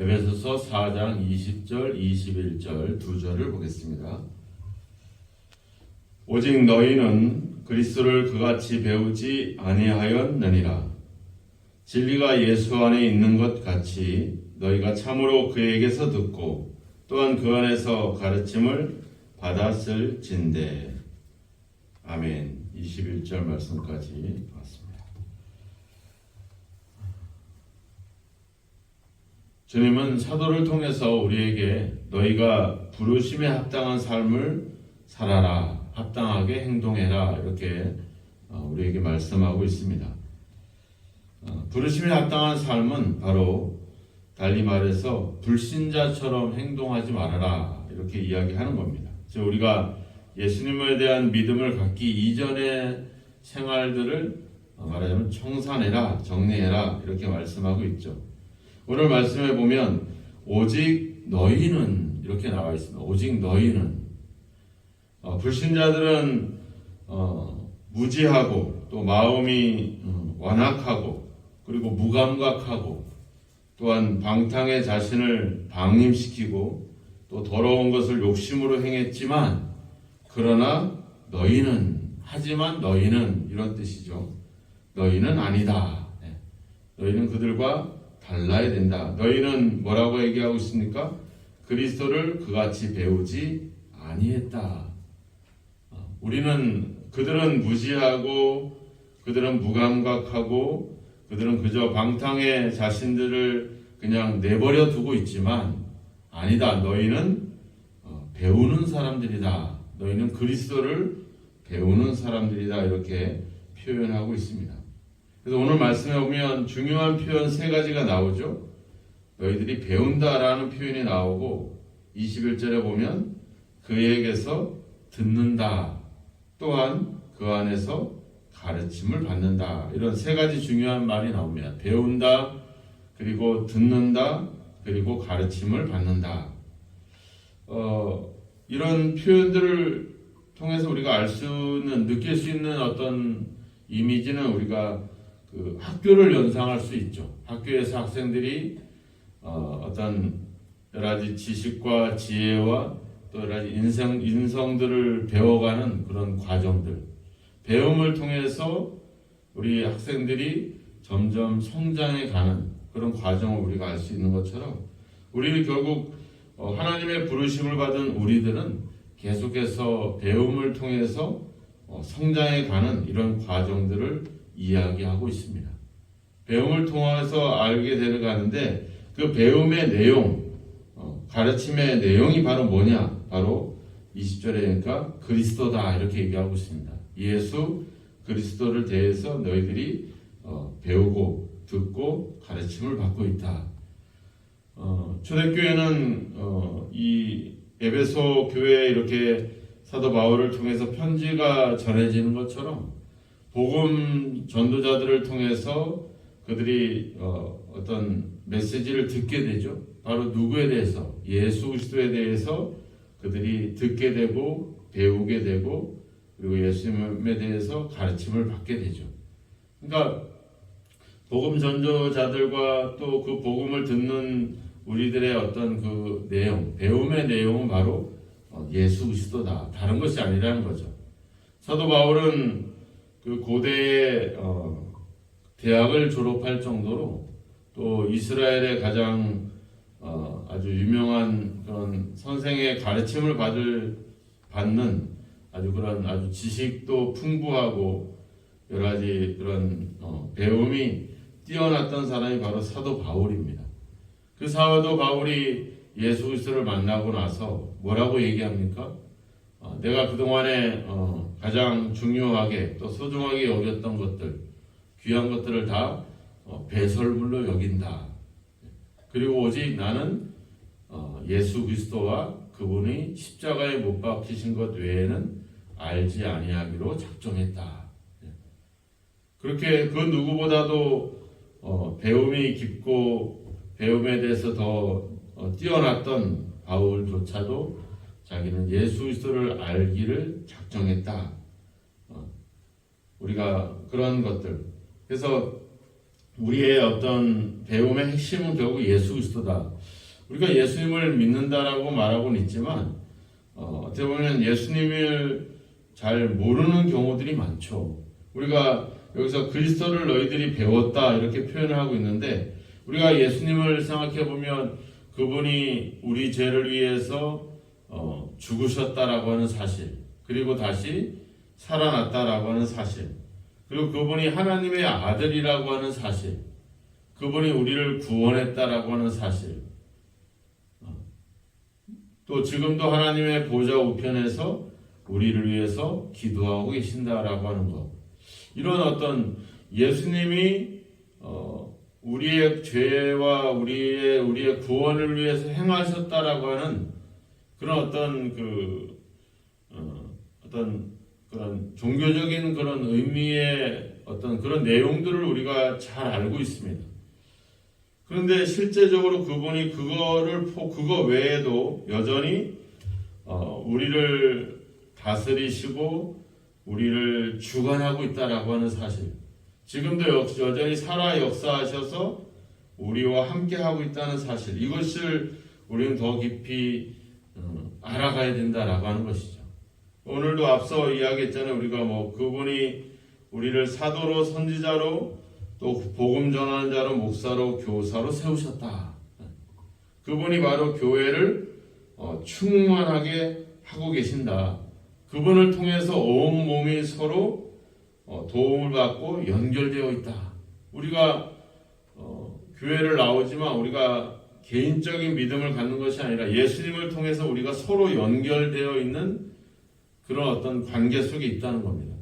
에베소서 4장 20절, 21절 두 절을 보겠습니다. 오직 너희는 그리스도를 그같이 배우지 아니하였느니라. 진리가 예수 안에 있는 것 같이 너희가 참으로 그에게서 듣고 또한 그 안에서 가르침을 받았을진대. 아멘. 21절 말씀까지 봤습니다. 주님은 사도를 통해서 우리에게 너희가 부르심에 합당한 삶을 살아라, 합당하게 행동해라, 이렇게 우리에게 말씀하고 있습니다. 부르심에 합당한 삶은 바로 달리 말해서 불신자처럼 행동하지 말아라, 이렇게 이야기하는 겁니다. 즉 우리가 예수님에 대한 믿음을 갖기 이전의 생활들을 말하자면 청산해라, 정리해라, 이렇게 말씀하고 있죠. 오늘 말씀해 보면 오직 너희는 이렇게 나와 있습니다. 오직 너희는 불신자들은 무지하고 또 마음이 완악하고 그리고 무감각하고 또한 방탕에 자신을 방임시키고 또 더러운 것을 욕심으로 행했지만 그러나 너희는 하지만 너희는 이런 뜻이죠. 너희는 아니다. 너희는 그들과 달라야 된다. 너희는 뭐라고 얘기하고 있습니까? 그리스도를 그같이 배우지 아니했다. 그들은 무지하고 그들은 무감각하고 그들은 그저 방탕에 자신들을 그냥 내버려 두고 있지만 아니다. 너희는 배우는 사람들이다. 너희는 그리스도를 배우는 사람들이다. 이렇게 표현하고 있습니다. 그래서 오늘 말씀에 보면 중요한 표현 세 가지가 나오죠. 너희들이 배운다라는 표현이 나오고 21절에 보면 그에게서 듣는다. 또한 그 안에서 가르침을 받는다. 이런 세 가지 중요한 말이 나옵니다. 배운다, 그리고 듣는다, 그리고 가르침을 받는다. 이런 표현들을 통해서 우리가 느낄 수 있는 어떤 이미지는 우리가 그 학교를 연상할 수 있죠. 학교에서 학생들이 어떤 여러 가지 지식과 지혜와 또 여러 가지 인성들을 배워가는 그런 과정들. 배움을 통해서 우리 학생들이 점점 성장해가는 그런 과정을 우리가 알 수 있는 것처럼 우리는 결국 하나님의 부르심을 받은 우리들은 계속해서 배움을 통해서 성장해가는 이런 과정들을 이야기하고 있습니다. 배움을 통해서 알게 되어가는데 그 배움의 내용, 가르침의 내용이 바로 뭐냐? 바로 20절에 그러니까 그리스도다 이렇게 얘기하고 있습니다. 예수 그리스도를 대해서 너희들이 배우고 듣고 가르침을 받고 있다. 초대교회는 이 에베소 교회에 이렇게 사도 바울을 통해서 편지가 전해지는 것처럼 복음 전도자들을 통해서 그들이 어떤 메시지를 듣게 되죠. 바로 누구에 대해서? 예수 그리스도에 대해서 그들이 듣게 되고 배우게 되고 그리고 예수님에 대해서 가르침을 받게 되죠. 그러니까 복음 전도자들과 또 그 복음을 듣는 우리들의 어떤 그 내용, 배움의 내용은 바로 예수 그리스도다. 다른 것이 아니라는 거죠. 사도 바울은 그 고대의 대학을 졸업할 정도로 또 이스라엘의 가장 아주 유명한 그런 선생의 가르침을 받는 아주 지식도 풍부하고 여러 가지 그런 배움이 뛰어났던 사람이 바로 사도 바울입니다. 그 사도 바울이 예수 그리스도를 만나고 나서 뭐라고 얘기합니까? 내가 그동안에 가장 중요하게 또 소중하게 여겼던 것들, 귀한 것들을 다 배설물로 여긴다. 그리고 오직 나는 예수 그리스도와 그분이 십자가에 못 박히신 것 외에는 알지 아니하기로 작정했다. 그렇게 그 누구보다도 배움이 깊고 배움에 대해서 더 뛰어났던 바울조차도 자기는 예수 그리스도를 알기를 작정했다. 우리가 그런 것들. 그래서 우리의 어떤 배움의 핵심은 결국 예수 그리스도다. 우리가 예수님을 믿는다라고 말하고는 있지만 어떻게 보면 예수님을 잘 모르는 경우들이 많죠. 우리가 여기서 그리스도를 너희들이 배웠다 이렇게 표현을 하고 있는데 우리가 예수님을 생각해 보면 그분이 우리 죄를 위해서 죽으셨다라고 하는 사실, 그리고 다시 살아났다라고 하는 사실, 그리고 그분이 하나님의 아들이라고 하는 사실, 그분이 우리를 구원했다라고 하는 사실, 또 지금도 하나님의 보좌 우편에서 우리를 위해서 기도하고 계신다라고 하는 것. 이런 어떤 예수님이 우리의 죄와 우리의 구원을 위해서 행하셨다라고 하는 그런 어떤 그런 종교적인 그런 의미의 어떤 그런 내용들을 우리가 잘 알고 있습니다. 그런데 실제적으로 그분이 그거 외에도 여전히 우리를 다스리시고 우리를 주관하고 있다라고 하는 사실, 지금도 여전히 살아 역사하셔서 우리와 함께 하고 있다는 사실, 이것을 우리는 더 깊이 알아가야 된다라고 하는 것이죠. 오늘도 앞서 이야기했잖아요. 우리가 그분이 우리를 사도로, 선지자로, 또 복음 전하는 자로, 목사로, 교사로 세우셨다. 그분이 바로 교회를 충만하게 하고 계신다. 그분을 통해서 온 몸이 서로 도움을 받고 연결되어 있다. 우리가 교회를 나오지만 우리가 개인적인 믿음을 갖는 것이 아니라 예수님을 통해서 우리가 서로 연결되어 있는 그런 어떤 관계 속에 있다는 겁니다.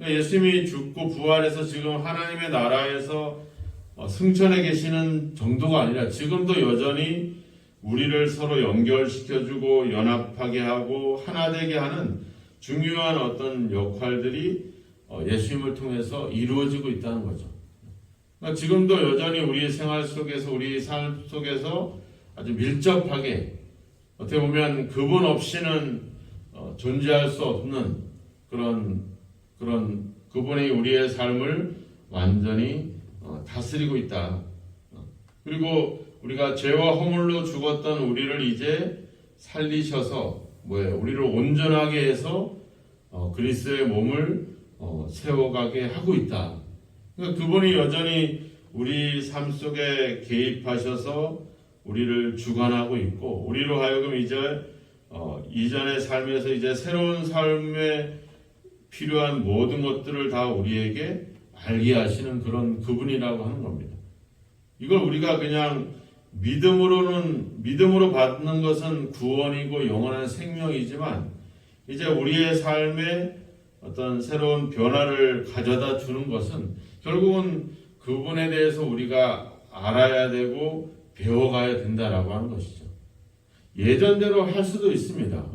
예수님이 죽고 부활해서 지금 하나님의 나라에서 승천해 계시는 정도가 아니라 지금도 여전히 우리를 서로 연결시켜주고 연합하게 하고 하나 되게 하는 중요한 어떤 역할들이 예수님을 통해서 이루어지고 있다는 거죠. 그러니까 지금도 여전히 우리의 생활 속에서, 우리 삶 속에서 아주 밀접하게 어떻게 보면 그분 없이는 존재할 수 없는 그런 그분이 우리의 삶을 완전히 다스리고 있다. 그리고 우리가 죄와 허물로 죽었던 우리를 이제 살리셔서 우리를 온전하게 해서 그리스도의 몸을 세워가게 하고 있다. 그러니까 그분이 여전히 우리 삶 속에 개입하셔서 우리를 주관하고 있고, 우리로 하여금 이제 이전의 삶에서 이제 새로운 삶에 필요한 모든 것들을 다 우리에게 알게 하시는 그런 그분이라고 하는 겁니다. 이걸 우리가 그냥 믿음으로 받는 것은 구원이고 영원한 생명이지만, 이제 우리의 삶에 어떤 새로운 변화를 가져다 주는 것은 결국은 그분에 대해서 우리가 알아야 되고 배워가야 된다라고 하는 것이죠. 예전대로 할 수도 있습니다.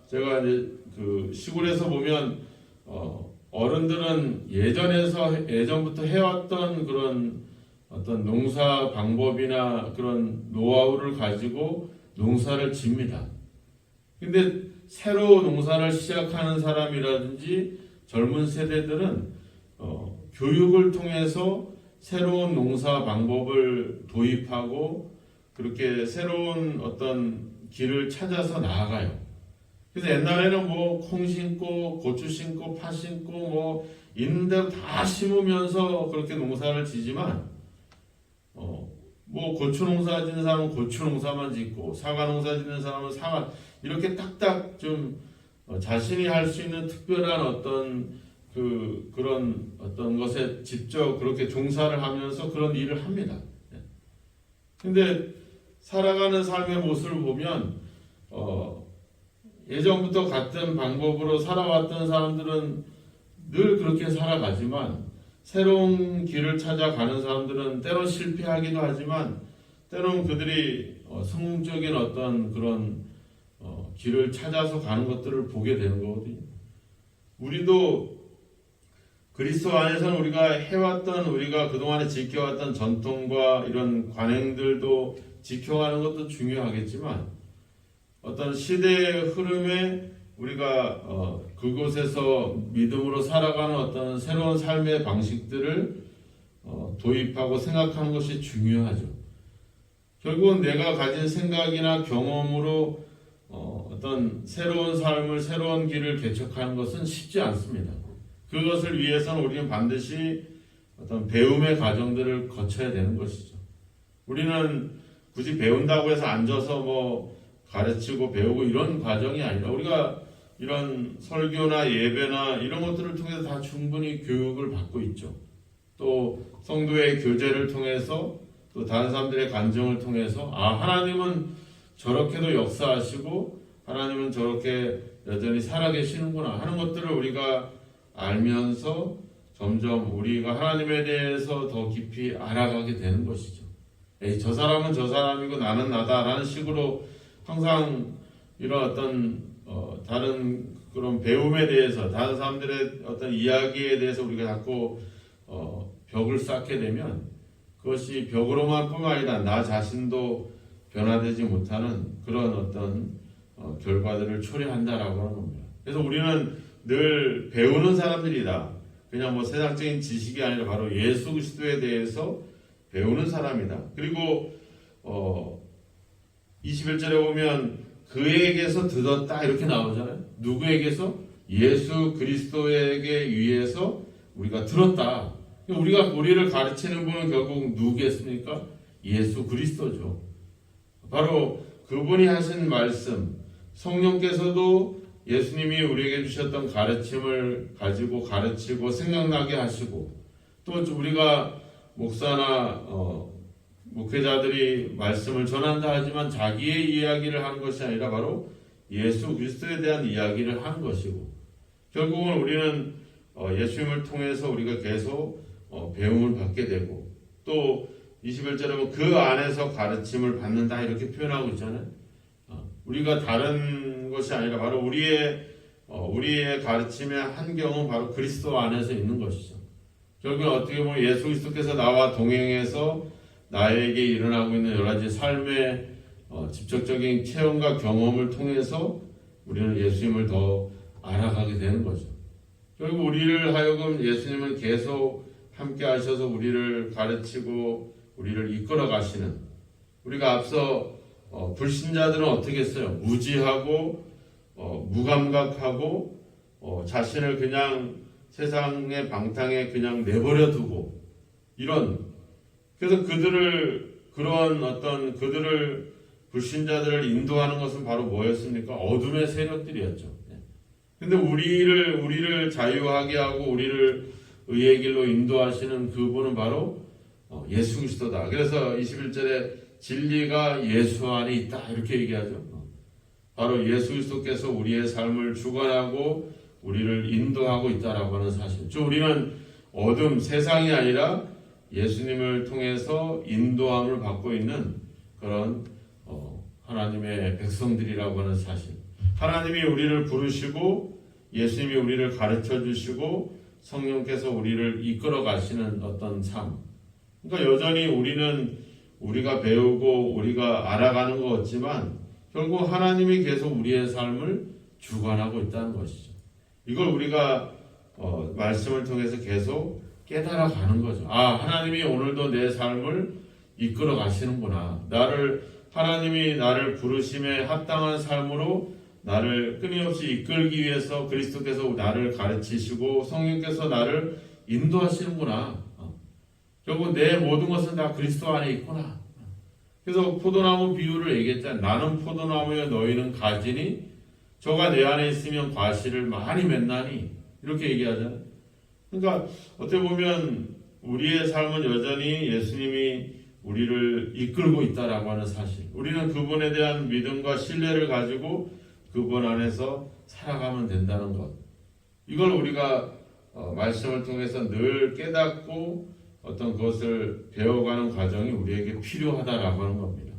제가 이제 그 시골에서 보면 어른들은 예전부터 해왔던 그런 어떤 농사 방법이나 그런 노하우를 가지고 농사를 집니다. 근데 새로 농사를 시작하는 사람이라든지 젊은 세대들은 교육을 통해서 새로운 농사 방법을 도입하고 그렇게 새로운 어떤 길을 찾아서 나아가요. 그래서 옛날에는 콩 심고 고추 심고 파 심고 있는 대로 다 심으면서 그렇게 농사를 지지만 고추 농사 짓는 사람은 고추 농사만 짓고 사과 농사 짓는 사람은 사과, 이렇게 딱딱 좀 자신이 할 수 있는 특별한 어떤 그런 어떤 것에 직접 그렇게 종사를 하면서 그런 일을 합니다. 근데 살아가는 삶의 모습을 보면 예전부터 같은 방법으로 살아왔던 사람들은 늘 그렇게 살아가지만, 새로운 길을 찾아가는 사람들은 때론 실패하기도 하지만 때론 그들이 성공적인 어떤 그런 길을 찾아서 가는 것들을 보게 되는 거거든요. 우리도 그리스도 안에서는 우리가 그동안에 지켜왔던 전통과 이런 관행들도 지켜가는 것도 중요하겠지만, 어떤 시대의 흐름에 우리가 그곳에서 믿음으로 살아가는 어떤 새로운 삶의 방식들을 도입하고 생각하는 것이 중요하죠. 결국은 내가 가진 생각이나 경험으로 어떤 새로운 삶을, 새로운 길을 개척하는 것은 쉽지 않습니다. 그것을 위해서는 우리는 반드시 어떤 배움의 과정들을 거쳐야 되는 것이죠. 우리는 굳이 배운다고 해서 앉아서 뭐 가르치고 배우고 이런 과정이 아니라 우리가 이런 설교나 예배나 이런 것들을 통해서 다 충분히 교육을 받고 있죠. 또 성도의 교제를 통해서 또 다른 사람들의 간증을 통해서 하나님은 저렇게도 역사하시고 하나님은 저렇게 여전히 살아계시는구나 하는 것들을 우리가 알면서 점점 우리가 하나님에 대해서 더 깊이 알아가게 되는 것이죠. 저 사람은 저 사람이고 나는 나다라는 식으로 항상 이런 어떤 다른 그런 배움에 대해서 다른 사람들의 어떤 이야기에 대해서 우리가 자꾸 벽을 쌓게 되면 그것이 벽으로만 뿐만 아니라 나 자신도 변화되지 못하는 그런 어떤 결과들을 초래한다라고 하는 겁니다. 그래서 우리는 늘 배우는 사람들이다. 그냥 뭐 세상적인 지식이 아니라 바로 예수 그리스도에 대해서 배우는 사람이다. 그리고 21절에 보면 그에게서 듣었다 이렇게 나오잖아요. 누구에게서? 예수 그리스도에게 의해서 우리가 들었다. 우리를 가르치는 분은 결국 누구겠습니까? 예수 그리스도죠. 바로 그분이 하신 말씀, 성령께서도 예수님이 우리에게 주셨던 가르침을 가지고 가르치고 생각나게 하시고 또 우리가 목사나 목회자들이 말씀을 전한다 하지만 자기의 이야기를 하는 것이 아니라 바로 예수 그리스도에 대한 이야기를 하는 것이고 결국은 우리는 예수님을 통해서 우리가 계속 배움을 받게 되고 또 21절에 보면 그 안에서 가르침을 받는다 이렇게 표현하고 있잖아요. 우리가 다른 것이 아니라 바로 우리의 가르침의 한경은 바로 그리스도 안에서 있는 것이죠. 결국 어떻게 보면 예수 그리스도께서 나와 동행해서 나에게 일어나고 있는 여러 가지 삶의 직접적인 체험과 경험을 통해서 우리는 예수님을 더 알아가게 되는 거죠. 결국 우리를 하여금 예수님은 계속 함께 하셔서 우리를 가르치고 우리를 이끌어 가시는 우리가 앞서 불신자들은 어떻게 했어요? 무지하고 무감각하고 자신을 그냥 세상의 방탕에 그냥 내버려 두고 그래서 그들을 불신자들을 인도하는 것은 바로 뭐였습니까? 어둠의 세력들이었죠. 근데 우리를 자유하게 하고 우리를 의의 길로 인도하시는 그분은 바로 예수 그리스도다. 그래서 21절에 진리가 예수 안에 있다 이렇게 얘기하죠. 바로 예수 그리스도께서 우리의 삶을 주관하고 우리를 인도하고 있다라고 하는 사실. 우리는 어둠 세상이 아니라 예수님을 통해서 인도함을 받고 있는 그런 하나님의 백성들이라고 하는 사실. 하나님이 우리를 부르시고 예수님이 우리를 가르쳐 주시고 성령께서 우리를 이끌어 가시는 어떤 삶. 그러니까 여전히 우리가 배우고 우리가 알아가는 것 같지만 결국 하나님이 계속 우리의 삶을 주관하고 있다는 것이죠. 이걸 우리가 말씀을 통해서 계속 깨달아 가는 거죠. 하나님이 오늘도 내 삶을 이끌어 가시는구나. 하나님이 나를 부르심에 합당한 삶으로 나를 끊임없이 이끌기 위해서 그리스도께서 나를 가르치시고 성령께서 나를 인도하시는구나. 결국 내 모든 것은 다 그리스도 안에 있구나. 그래서 포도나무 비유를 얘기했잖아요. 나는 포도나무여 너희는 가지니 저가 내 안에 있으면 과실을 많이 맺나니 이렇게 얘기하잖아요. 그러니까 어떻게 보면 우리의 삶은 여전히 예수님이 우리를 이끌고 있다라고 하는 사실. 우리는 그분에 대한 믿음과 신뢰를 가지고 그분 안에서 살아가면 된다는 것. 이걸 우리가 말씀을 통해서 늘 깨닫고 어떤 것을 배워가는 과정이 우리에게 필요하다라고 하는 겁니다.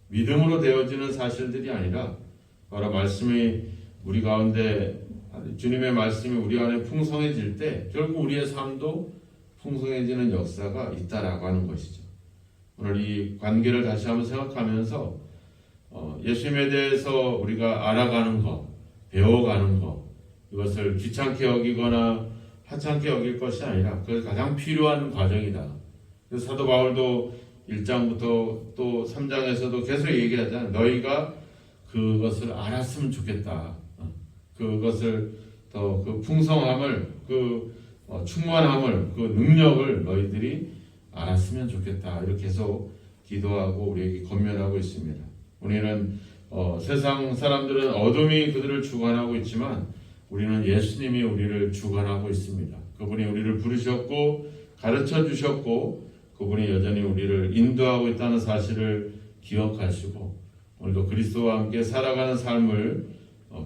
믿음으로 되어지는 사실들이 아니라 바로 말씀이 우리 가운데 주님의 말씀이 우리 안에 풍성해질 때 결국 우리의 삶도 풍성해지는 역사가 있다라고 하는 것이죠. 오늘 이 관계를 다시 한번 생각하면서 예수님에 대해서 우리가 알아가는 것, 배워가는 것, 이것을 귀찮게 여기거나 하찮게 여길 것이 아니라 그것이 가장 필요한 과정이다. 그래서 사도 바울도 1장부터 또 3장에서도 계속 얘기하잖아요. 너희가 그것을 알았으면 좋겠다. 그것을 더 그 풍성함을, 그 충만함을, 그 능력을 너희들이 알았으면 좋겠다. 이렇게 해서 기도하고 우리에게 권면하고 있습니다. 우리는 세상 사람들은 어둠이 그들을 주관하고 있지만 우리는 예수님이 우리를 주관하고 있습니다. 그분이 우리를 부르셨고 가르쳐 주셨고 그분이 여전히 우리를 인도하고 있다는 사실을 기억하시고 오늘도 그리스도와 함께 살아가는 삶을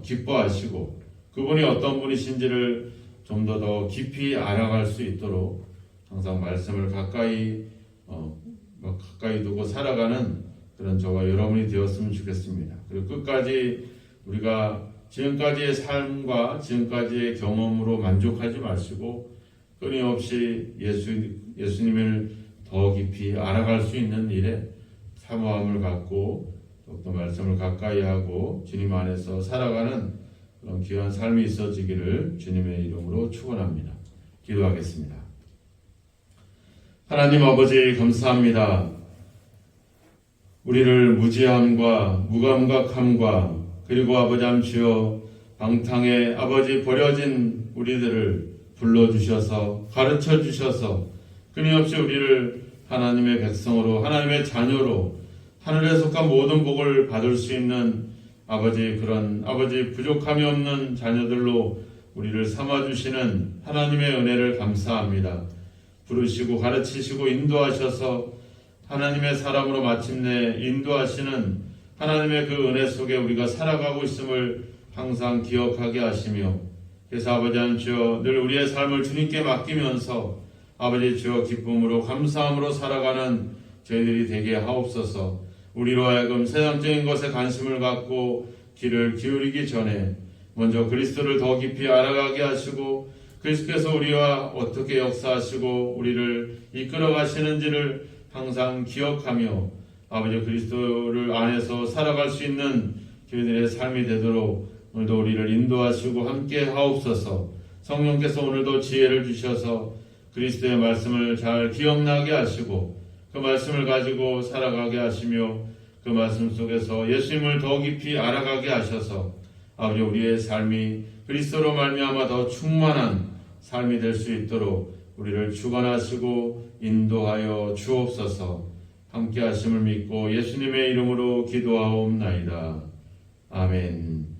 기뻐하시고 그분이 어떤 분이신지를 좀 더 깊이 알아갈 수 있도록 항상 말씀을 가까이 두고 살아가는 그런 저와 여러분이 되었으면 좋겠습니다. 그리고 끝까지 우리가 지금까지의 삶과 지금까지의 경험으로 만족하지 마시고 끊임없이 예수님을 더 깊이 알아갈 수 있는 일에 사모함을 갖고 또 말씀을 가까이 하고 주님 안에서 살아가는 그런 귀한 삶이 있어지기를 주님의 이름으로 축원합니다. 기도하겠습니다. 하나님 아버지 감사합니다. 우리를 무지함과 무감각함과 그리고 아버지 주여 방탕에 아버지 버려진 우리들을 불러주셔서 가르쳐주셔서 끊임없이 우리를 하나님의 백성으로 하나님의 자녀로 하늘에 속한 모든 복을 받을 수 있는 그런 부족함이 없는 자녀들로 우리를 삼아주시는 하나님의 은혜를 감사합니다. 부르시고 가르치시고 인도하셔서 하나님의 사람으로 마침내 인도하시는 하나님의 그 은혜 속에 우리가 살아가고 있음을 항상 기억하게 하시며 그래서 아버지 주여 늘 우리의 삶을 주님께 맡기면서 아버지 주여 기쁨으로 감사함으로 살아가는 저희들이 되게 하옵소서. 우리로 하여금 세상적인 것에 관심을 갖고 귀를 기울이기 전에 먼저 그리스도를 더 깊이 알아가게 하시고 그리스도께서 우리와 어떻게 역사하시고 우리를 이끌어 가시는지를 항상 기억하며 아버지 그리스도를 안에서 살아갈 수 있는 저희들의 삶이 되도록 오늘도 우리를 인도하시고 함께 하옵소서. 성령께서 오늘도 지혜를 주셔서 그리스도의 말씀을 잘 기억나게 하시고 그 말씀을 가지고 살아가게 하시며 그 말씀 속에서 예수님을 더 깊이 알아가게 하셔서 아버지 우리의 삶이 그리스도로 말미암아 더 충만한 삶이 될 수 있도록 우리를 주관하시고 인도하여 주옵소서. 함께 하심을 믿고 예수님의 이름으로 기도하옵나이다. 아멘.